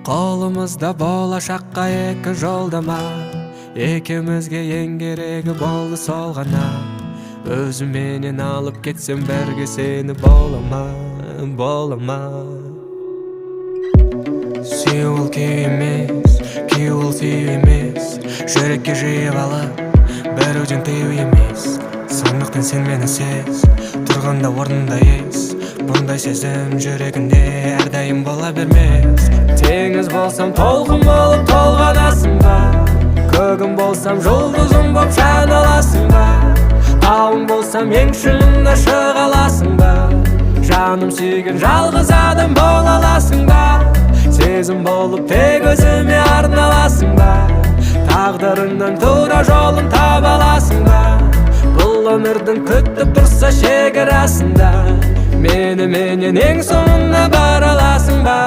Қолымызда болашаққа екі жолдама, екеумізге ең керегі болды сол ғана. Өзіменен алып кетсем бәрге сені болама. Сүйу ол күй емес, күй ол сүйу емес. Жүрекке жиып алып, бәруден тыю емес. Сондықтан сен мені сез, тұрғанда орнында ес. Бұндай сезім жүрегінде әрдайым бола бермес. Теңіз болсам толқын болып толғанасың ба? Көгім болсам жұлдызым боп жаналасың ба? Тауым болсам ең шыңына шыға аласың ба? Жаным сүйген жалғыз адам бола аласың ба? Сезім болып тек өзіме арналасың ба? Тағдырыңнан тура жолын таба аласың ба? Бұл өмірдің күтіп тұрса шекарасында, меніменен ең соңына бара аласың ба?